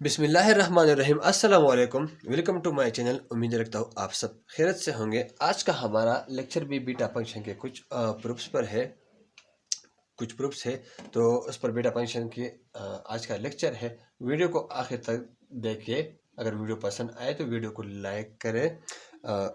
बिस्मिल्लाहिर्रहमानिर्रहीम अस्सलाम वालेकुम। Welcome to my channel. उम्मीद रखता हूँ आप सब खैरियत से होंगे। आज का हमारा लेक्चर भी बीटा फंक्शन के कुछ प्रूफ्स पर है, कुछ प्रूफ्स है। तो उस पर बीटा फंक्शन के आज का लेक्चर है। वीडियो को आखिर तक देखिए। अगर वीडियो पसंद आए तो वीडियो को लाइक करें,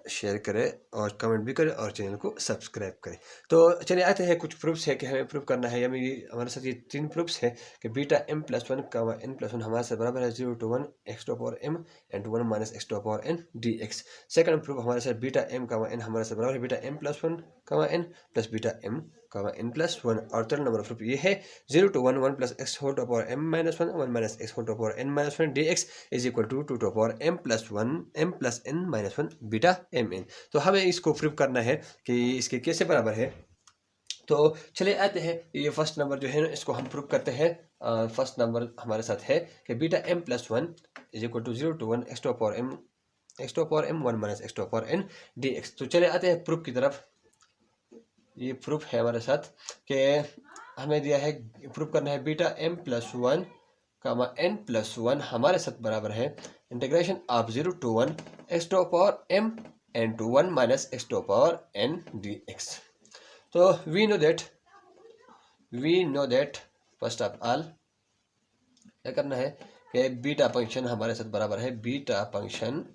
शेयर करें और कमेंट भी करें और चैनल को सब्सक्राइब करें। तो चलिए आते हैं, कुछ प्रूफ्स है कि हमें प्रूफ करना है। हमारे साथ ये 3 प्रूफ्स है कि beta m plus one comma n plus one हमारे साथ बराबर है 0 to 1 x to power m and 1 minus x to power n dx। Second proof हमारे साथ बीटा m कामा n हमारे साथ बराबर है beta m plus one comma n plus beta m comma n plus one. और third number proof ये है 0 to 1 1 plus x whole to power m minus 1 1 minus x whole to power n minus 1 dx is equal to 2 to power m plus 1 m plus n minus 1 beta mn। तो हमें इसको proof करना है कि इसके कैसे बराबर है। तो चलिए आते हैं, ये फर्स्ट नंबर जो है ना इसको हम प्रूफ करते हैं। फर्स्ट नंबर हमारे साथ है कि beta m plus one is equal to 0 to 1 x to power m 1 minus x to power n dx। तो चले आते हैं प्रूफ की तरफ। ये प्रूफ है हमारे साथ कि हमें दिया है, प्रूफ करना है beta m plus one comma n plus one हमारे साथ बराबर है integration of 0 to 1 x to power m and to 1 minus x to power n dx। तो we know that first of all क्या करना है कि बीटा फंक्शन हमारे साथ बराबर है beta function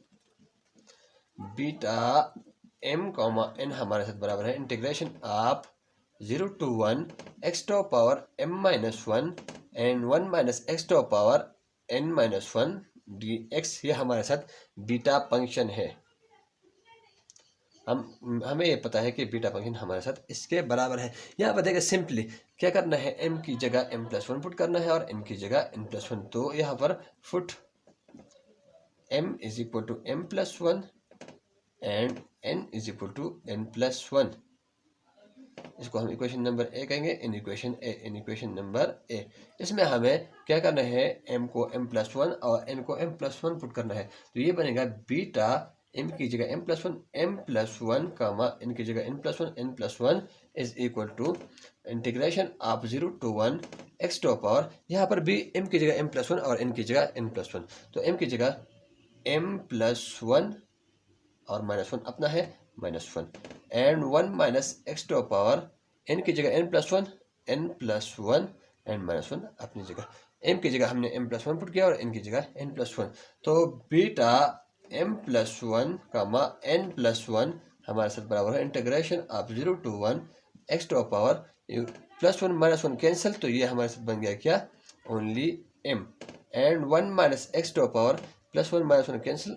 beta m comma n हमारे साथ बराबर है integration of 0 to 1 x to power m minus 1 and 1 minus x to power n minus 1 dx। ये हमारे साथ बीटा फंक्शन है। हमें ये पता है कि बीटा फंक्शन हमारे साथ इसके बराबर है। यहाँ पर देखिए सिंपली क्या करना है, m की जगह m प्लस वन पुट करना है और n की जगह n प्लस वन। तो यहाँ पर put m is equal to m plus one and n is equal to n plus one. इसको हम इक्वेशन नंबर ए कहेंगे, इन इक्वेशन नंबर ए। इसमें हमें क्या करना है, m को m प्लस वन और n को m प्लस वन पुट करना है। तो ये बनेगा बीटा m की जगह m plus one comma n की जगह n plus one is equal to integration of 0 to 1 x to power, यहाँ पर भी m की जगह m प्लस वन और n की जगह n प्लस वन। तो m की जगह m प्लस वन और माइनस वन अपना है minus one and 1 minus x to power n की जगह n plus one and minus one अपनी जगह। m की जगह हमने m प्लस वन पुट किया और n की जगह n प्लस वन। तो beta m plus one comma n plus one हमारे साथ बराबर है integration of 0 to 1 x to power plus one minus one cancel. तो ये हमारे साथ बन गया क्या, only m and 1 minus x to power plus one minus one cancel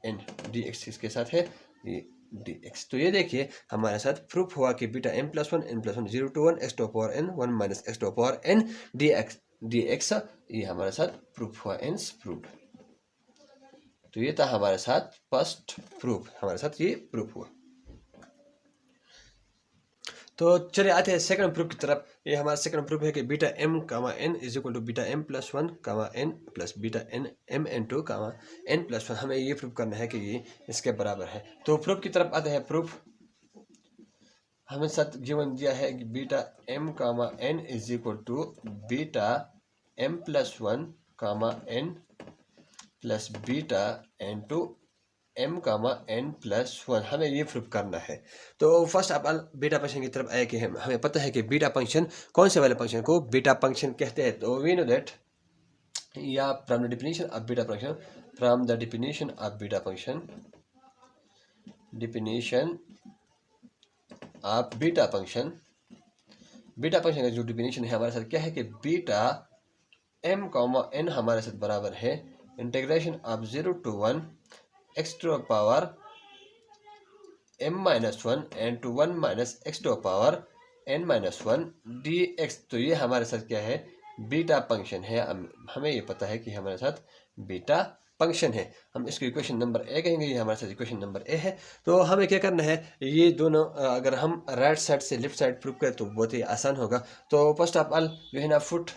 n dx इसके साथ है ये dx। तो ये देखिए हमारे साथ प्रूफ हुआ कि beta m plus one n plus one 0 to 1 x to power n 1 minus x to power n dx ये हमारे साथ प्रूफ हुआ, एंस प्रूफ। तो ये था हमारे साथ फर्स्ट प्रूफ, हमारे साथ ये प्रूफ हुआ। तो चलिए आते हैं सेकंड प्रूफ की तरफ। ये हमारा सेकंड प्रूफ है कि beta m comma n is equal to beta m plus one comma n plus beta n m n to comma n plus one. हमें ये प्रूफ करना है कि ये इसके बराबर है। तो प्रूफ की तरफ आते हैं। प्रूफ हमें साथ गिवन दिया है कि beta m comma n is equal to beta m plus one comma n plus beta n to m comma n plus one. हमें ये प्रूफ करना है। तो first of all beta function की तरफ आए कि हमें पता है कि बीटा फंक्शन कौन से वाले फंक्शन को बीटा फंक्शन कहते हैं। तो वी नो दैट, या from the definition of beta function, from the definition of beta function, definition of beta function, beta function का जो डेफिनेशन है हमारे साथ क्या है कि बीटा m कॉमा n हमारे साथ बराबर है integration of 0 to 1 x to power m minus one and to 1 minus x to power n minus one dx। तो ये हमारे साथ क्या है, बीटा फंक्शन है। हमें ये पता है कि हमारे साथ बीटा फंक्शन है। हम इसको इक्वेशन नंबर ए कहेंगे, ये हमारे साथ इक्वेशन नंबर ए है। तो हमें क्या करना है, ये दोनों अगर हम राइट साइड से लेफ्ट साइड प्रूव करें तो बहुत ही आसान होगा। तो फर्स्ट ऑफ ऑल जो है ना, फुट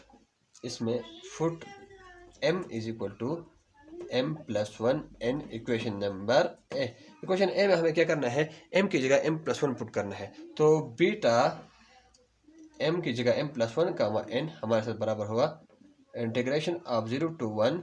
इसमें put m is equal to m plus one n equation number A. Equation A में हमें क्या करना है, m की जगह m प्लस वन पुट करना है। तो बीटा m की जगह m plus one comma n हमारे साथ बराबर होगा integration of 0 to 1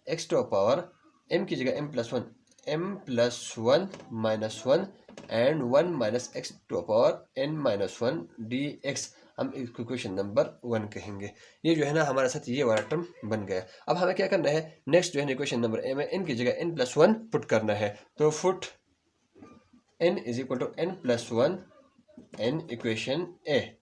x to power M की जगह m+1 -1 and 1 minus x to power n-1 dx, हम इक्वेशन नंबर 1 कहेंगे। ये जो है ना हमारे साथ ये वाला टर्म बन गया। अब हमें क्या करना है, नेक्स्ट जो है इक्वेशन नंबर ए में n की जगह n+1 पुट करना है। तो put n is equal to n+1 n equation A,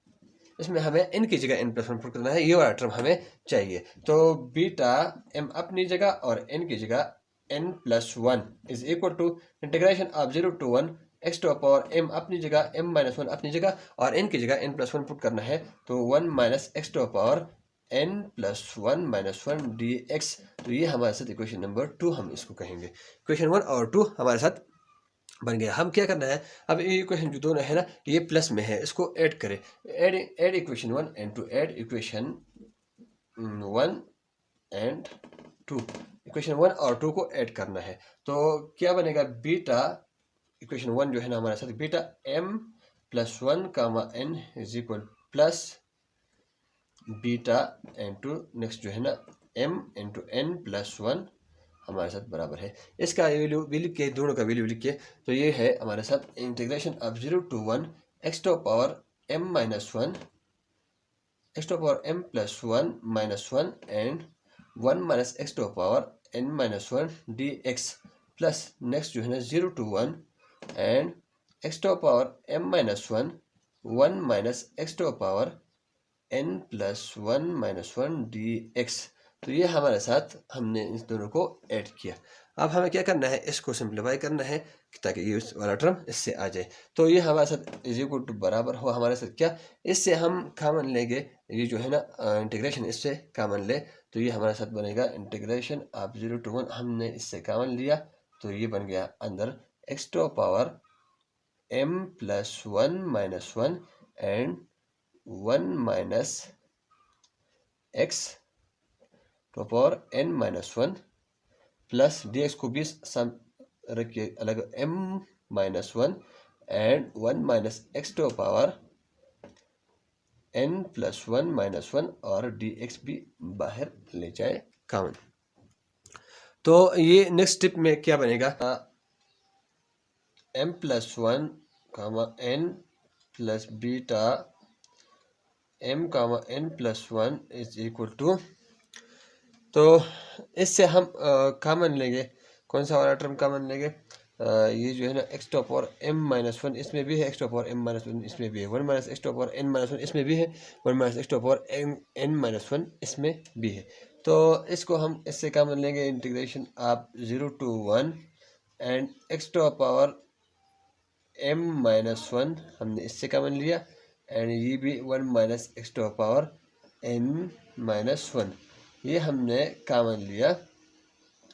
इसमें हमें n की जगह n+1 पुट करना है, ये वाला टर्म हमें चाहिए। तो बीटा m अपनी जगह और n की जगह n+1 is equal to integration of 0 to 1 x to power m अपनी जगह m-1 अपनी जगह और n की जगह n+1 पुट करना है। तो 1 minus x to power n+1 -1 dx। तो ये हमारे साथ इक्वेशन नंबर 2 हम इसको कहेंगे। इक्वेशन 1 और 2 हमारे साथ बन गया। हम क्या करना है, अब ये इक्वेशन जो दोनों है ना ये प्लस में है, इसको ऐड करें। Add equation 1 and 2, add equation 1 and 2, equation 1 और 2 को ऐड करना है। तो क्या बनेगा, बीटा इक्वेशन 1 जो है ना हमारे साथ beta m+1 comma n is equal plus beta and 2 next जो है ना m इंटू n+1 हमारे साथ बराबर है। इसका वैल्यू लिख के, दोनों का वैल्यू लिख के, तो ये है हमारे साथ integration of 0 to 1 x to power m-1 x to power m+1 -1 and 1 minus x to power n-1 dx plus next जो है ना 0 to 1 and x to power m-1 1 minus x to power n+1 -1 dx। तो ये हमारे साथ हमने इस दोनों को ऐड किया। अब हमें क्या करना है, इसको सिंप्लीफाई करना है ताकि ये वाला टर्म इससे आ जाए। तो ये हमारे साथ इज इक्वल टू बराबर हो हमारे साथ क्या, इससे हम कॉमन लेंगे, ये जो है ना इंटीग्रेशन इससे कॉमन ले, तो ये हमारे साथ बनेगा इंटीग्रेशन ऑफ 0 to 1, हमने इससे कॉमन लिया तो ये बन गया अंदर x to power m+1 -1 and 1 minus x to power n-1 plus dx को भी सम रखिए अलग m-1 and 1 minus x to power n+1 -1 और dx भी बाहर ले जाए कॉमन। तो ये नेक्स्ट स्टेप में क्या बनेगा, m+1 comma n plus beta m comma n+1 is equal to, तो इससे हम कॉमन लेंगे, कौन सा वाला टर्म कॉमन लेंगे, ये जो है ना एक्स टू पावर m-1 इसमें भी है, एक्स टू पावर m-1 इसमें भी है, 1 minus x to power n-1 इसमें भी है, 1 minus x to power n-1 इसमें भी है। तो इसको हम इससे कॉमन लेंगे, integration of 0 to 1 and x to power m-1 हमने इससे कॉमन लिया एंड ये भी 1 minus x to power n-1 ये हमने कॉमन लिया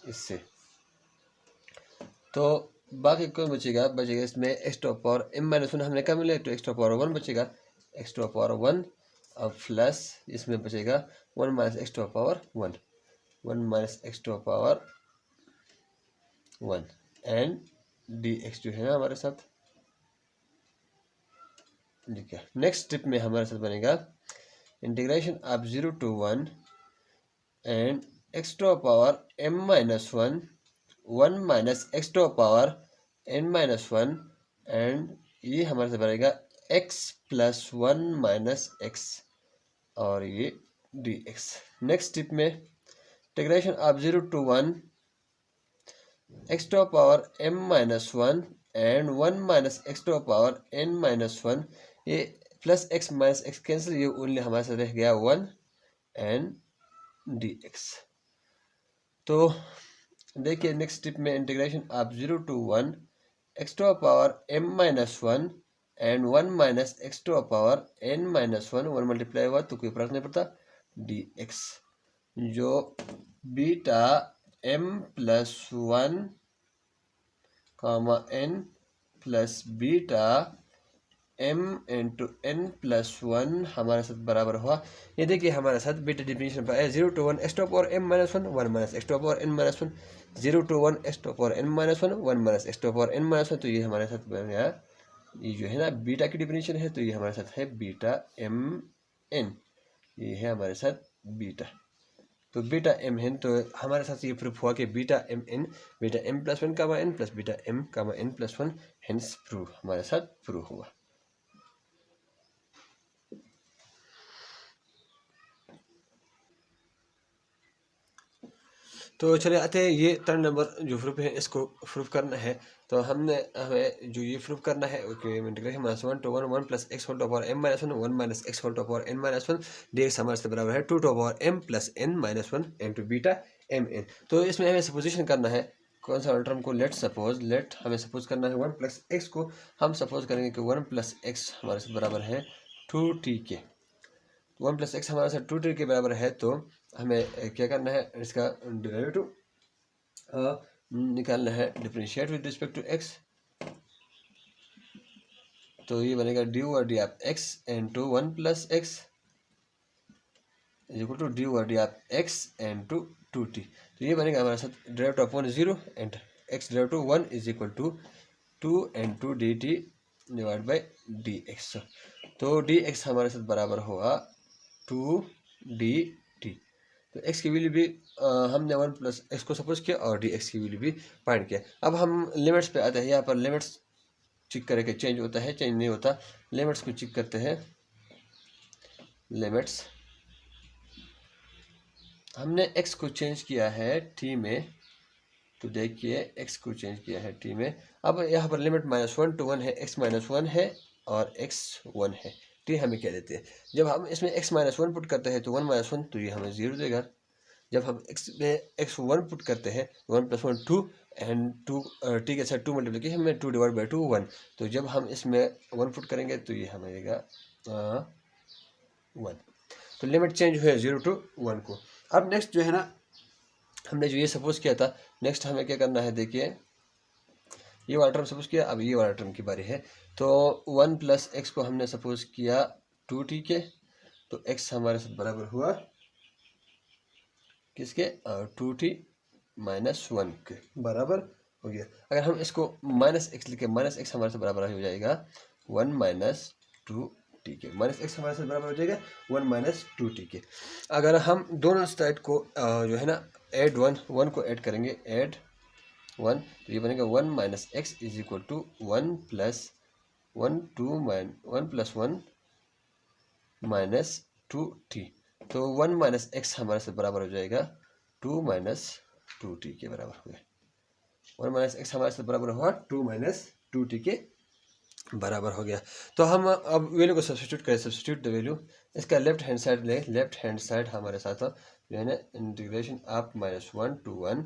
इससे। तो बाकी कौन बचेगा, इसमें एक्स टू पावर m-1 हमने कॉमन लिया तो एक्स टू पावर 1 बचेगा, एक्स टू पावर 1 और प्लस इसमें बचेगा 1 minus x to power 1, 1 minus x to power 1 and dx जो है ना हमारे साथ ठीक है। नेक्स्ट स्टेप में हमारे साथ बनेगा integration of 0 to 1 and x to power m-1 1 minus x to power n-1 and ये हमारे से बनेगा x प्लस 1 माइनस एक्स और ये dx। नेक्स्ट स्टेप में integration of 0 to 1 x to power m-1 and 1 minus x to power n-1, ये plus x minus x cancel, ये only हमारे साथ रह गया 1 एंड dx। तो देखिए नेक्स्ट स्टेप में integration of 0 to 1 x to power m-1 and 1 minus x to power n-1, 1 multiply हुआ तो कोई फर्क नहीं पड़ता dx, जो beta m+1 comma n plus beta m into n+1 हमारे साथ बराबर हुआ। ये देखिए हमारे साथ बीटा डिफिनेशन पर 0 to 1 x to power m-1 1 minus x to power n-1, 0 to 1 x to power n-1 1 minus x to power n-1, तो ये हमारे साथ बन गया, ये जो है ना बीटा की डिफिनेशन है, तो ये हमारे साथ है बीटा m n, ये है हमारे साथ बीटा। तो बीटा एम है, तो हमारे साथ ये प्रूफ हुआ कि beta M plus one comma N plus beta M comma N plus one, hence proof हमारे साथ प्रूफ हुआ। तो चलिए आते हैं, ये थर्ड नंबर जो प्रूफ है इसको प्रूफ करना है। तो हमें जो ये प्रूफ करना है कि integration minus one to one one plus x whole to power M minus one minus x whole to power N minus one D x हमारे से बराबर है two to power m plus n minus one m to beta m n. तो इसमें हमें supposition करना है कौन सा टर्म को, लेट हमें सपोज करना है वन प्लस एक्स को, हम सपोज करेंगे कि वन प्लस एक्स हमारे से बराबर है टू टी के। वन प्लस एक्स हमारे साथ टू टी के बराबर है, तो हमें क्या करना है, इसका डेरिवेटिव निकालना है, differentiate with respect to x. तो ये बनेगा d over d of x n to one plus x is equal to d over d of x n to two t. तो ये बनेगा हमारे साथ derivative upon zero and x derivative one is equal to two n to d t divide by d x. तो d x हमारे साथ बराबर होगा टू डी टी। तो एक्स की वैल्यू भी हमने वन प्लस एक्स को सपोज किया और डी एक्स की वैल्यू भी फाइंड किया। अब हम लिमिट्स पे आते हैं, यहाँ पर लिमिट्स चेक करें कि चेंज होता है चेंज नहीं होता। लिमिट्स को चेक करते हैं, लिमिट्स हमने एक्स को चेंज किया है टी में, तो देखिए एक्स को चेंज किया है टी में। अब यहाँ पर limit minus one to one है, एक्स माइनस वन है और एक्स वन है, टी हमें क्या देते हैं। जब हम इसमें एक्स माइनस वन पुट करते हैं तो वन माइनस वन, तो ये हमें जीरो देगा। जब हम एक्स में एक्स वन पुट करते हैं one plus one to and two t के साथ टू मल्टीप्लिकेशन में two divide by two one, तो जब हम इसमें वन पुट करेंगे तो ये हमें देगा वन। तो लिमिट चेंज हुआ जीरो टू वन को। अब नेक्स्ट जो है ना, हमने जो ये सपोज किया था, नेक्स्ट हमें क्या करना है, देखिए ये वाला टर्म सपोज किया, अब ये वाला टर्म की बारी है। तो वन प्लस एक्स को हमने सपोज किया टू टी के, तो एक्स हमारे साथ बराबर हुआ किसके, टू टी माइनस वन के बराबर हो गया। अगर हम इसको माइनस एक्स लिखे, माइनस एक्स हमारे से बराबर हो जाएगा वन माइनस टू टी के, माइनस एक्स हमारे से बराबर हो जाएगा वन माइनस टू टी के। अगर हम दोनों साइड को जो है ना ऐड वन को ऐड करेंगे, ऐड वन, तो ये बनेगा one minus x is equal to one plus one to one plus one minus two t. तो वन माइनस एक्स हमारे से बराबर हो जाएगा टू माइनस टू टी के बराबर हो गया। वन माइनस एक्स हमारे से बराबर हुआ टू माइनस टू टी के बराबर हो गया। तो हम अब वैल्यू को सब्स्टिट्यूट करें, सब्स्टिट्यूट द वैल्यू, इसका लेफ्ट हैंड साइड ले, लेफ्ट हैंड साइड हमारे साथ जो है ना integration of minus one to one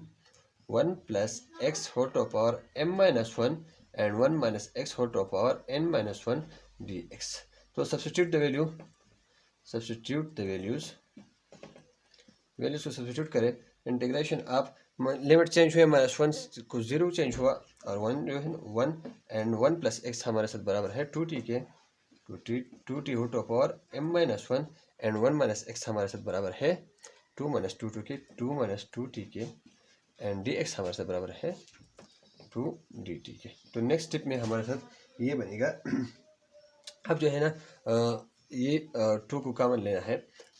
one plus x whole to power M minus one and one minus x whole to power N minus one D x. तो substitute the value, substitute the values को substitute करें, integration of limit change हुए minus one को zero change हुआ और one जो है one and one plus x हमारे साथ बराबर है टू टी के, two t whole to power M minus one and one minus x हमारे साथ बराबर है टू माइनस टू के, टू माइनस टू टी के एंड डी एक्स हमारे साथ बराबर है टू डी टी के। तो नेक्स्ट स्टेप में हमारे साथ ये बनेगा। अब जो है ना ये टू को कॉमन लेना है,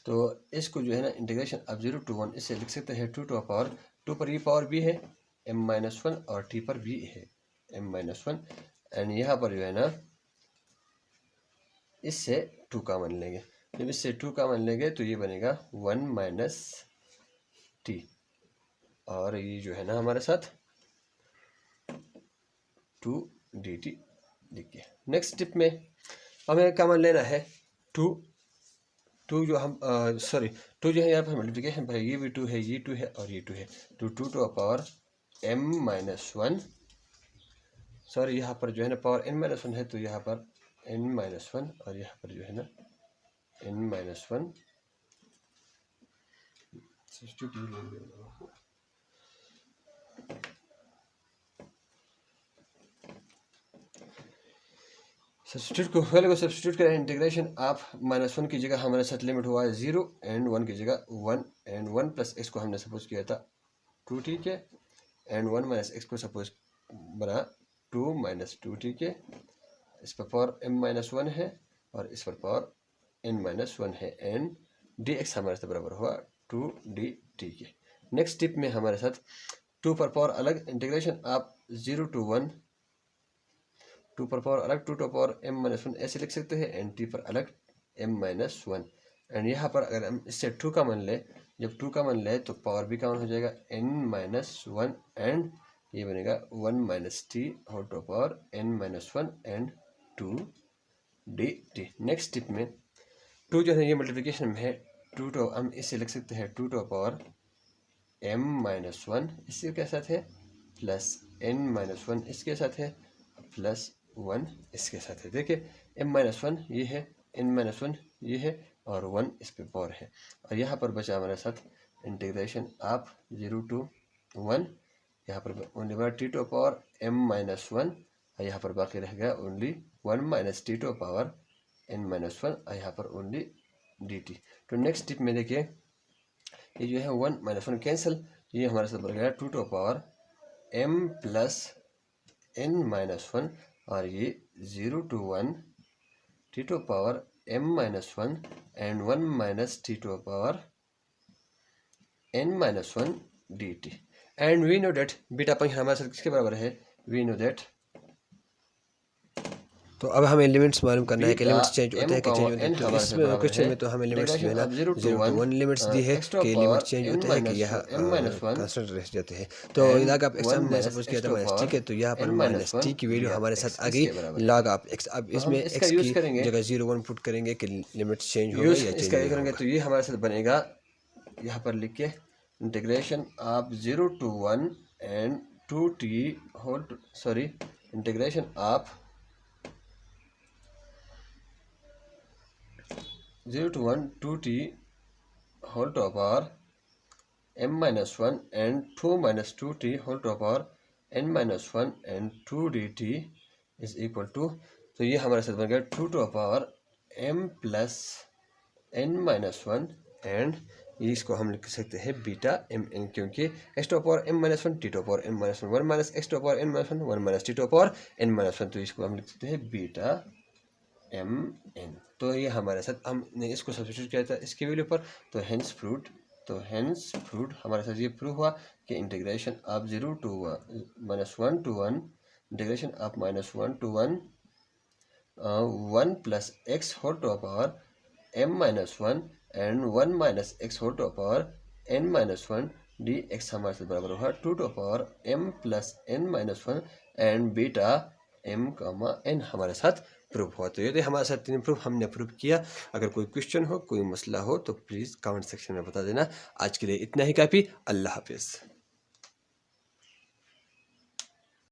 तो इसको जो है ना इंटीग्रेशन अब जीरो टू वन इससे लिख सकते हैं टू टू पावर, टू पर ये पावर भी है एम माइनस वन और टी पर भी है एम माइनस वन, एंड यहाँ पर जो है ना इससे टू कॉमन लेंगे। जब इससे टू कॉमन लेंगे तो ये बनेगा वन माइनस टी, और ये जो है ना हमारे साथ टू डी टी देखिए। नेक्स्ट स्टेप में हमें कॉमन लेना है टू, टू जो हम सॉरी टू जो है यहाँ पर मल्टीप्लिकेशन पर है, ये भी टू है, ये टू है और ये टू है, तो two to power M minus one, sorry यहाँ पर जो है ना पावर एन माइनस वन है, तो यहाँ पर एन माइनस वन और यहाँ पर जो है ना एन माइनस वन। सब्स्टिट्यूट को वैल्यू को सब्स्टिट्यूट करें, इंटीग्रेशन ऑफ माइनस वन की जगह हमारे साथ लिमिट हुआ है जीरो एंड वन की जगह one and one plus x को हमने सपोज किया था टू टी के एंड वन माइनस एक्स को सपोज बना टू माइनस टू टी के। इस पर पावर एम माइनस वन है और इस पर पावर एन माइनस वन है एंड डी एक्स हमारे से बराबर हुआ टू डी ठीक है। नेक्स्ट टिप में हमारे साथ 2 पर पावर अलग, इंटीग्रेशन आप 0 to 1, 2 पर पावर अलग 2 to पावर m-1 ऐसे लिख सकते हैं, एंड t पर अलग m-1। एंड यहाँ पर अगर हम इससे 2 का मान ले, जब 2 का मान ले तो पावर भी कॉमन हो जाएगा n-1, एंड ये बनेगा 1 - t whole to power n-1 and 2 dt। Next tip में 2 जो है ये मल्टीप्लिकेशन में है, 2 to हम इसे लिख सकते हैं 2 to पावर m-1 इसके क्या साथ है, प्लस n-1 इसके साथ है, प्लस 1 इसके साथ है। देखिए m-1 ये है, n-1 ये है, और 1 इस पे पावर है। और यहाँ पर बचा हमारे साथ इंटीग्रेशन आप 0 to 1, यहाँ पर only t to power m-1, और यहाँ पर बाकी रह गया only 1 - t to power n-1, और यहाँ पर ओनली dt। तो नेक्स्ट टिप में देखिए ये जो है 1 - 1 कैंसिल, ये हमारे साथ बन गया 2 to power m plus n-1, और ये 0 to 1 t to power m-1 and 1 - t to power n-1 dt। And we know that beta function हमारे साथ किसके बराबर है, वी नो दैट। तो अब हमें लिमिट्स मालूम करना है कि लिमिट्स चेंज होते हैं कि चेंज होते हैं। तो इस क्वेश्चन में तो हमें लिमिट्स जो है ना 0 to 1 लिमिट्स दी है कि लिमिट चेंज होते हैं कि यहाँ कांस्टेंट रह जाते हैं। तो लॉग ऑफ एक्स हमने सपोज किया था -t के, तो यहाँ पर -t की वैल्यू हमारे साथ आ गई लॉग ऑफ एक्स। अब इसमें एक्स की जगह 0 1 पुट करेंगे कि लिमिट्स चेंज होगा या चेंज नहीं करेंगे। तो ये हमारे साथ बनेगा, यहाँ पर लिख के integration of 0 to 1 and 2t whole sorry integration of 0 to 1 2t whole to power m-1 and 2 - 2t whole to power n-1 and 2 dt is equal to, तो ये हमारे साथ बन गया 2 to power m plus n-1, and इसको हम लिख सकते हैं बीटा mn, क्योंकि x to power m-1 t to power n-1 1 minus x to power n-1 1 minus t to power n-1, तो इसको हम लिख सकते हैं बीटा mn। तो ये हमारे साथ हमने इसको सब्स्टिट्यूट किया था इसकी वैल्यू पर, तो हेंस प्रूव्ड हमारे साथ ये प्रूव हुआ कि integration of 0 to -1 to 1 integration of -1 to 1 1 plus x whole to power m-1 and 1 - x whole to power n-1 dx हमारे साथ बराबर हुआ 2 to power m plus n-1 and beta m, n हमारे साथ प्रूफ हुआ। तो ये हमारे साथ 3 प्रूफ हमने प्रूफ किया। अगर कोई क्वेश्चन हो, कोई मसला हो तो प्लीज़ कमेंट सेक्शन में बता देना। आज के लिए इतना ही काफ़ी। अल्लाह हाफिज़।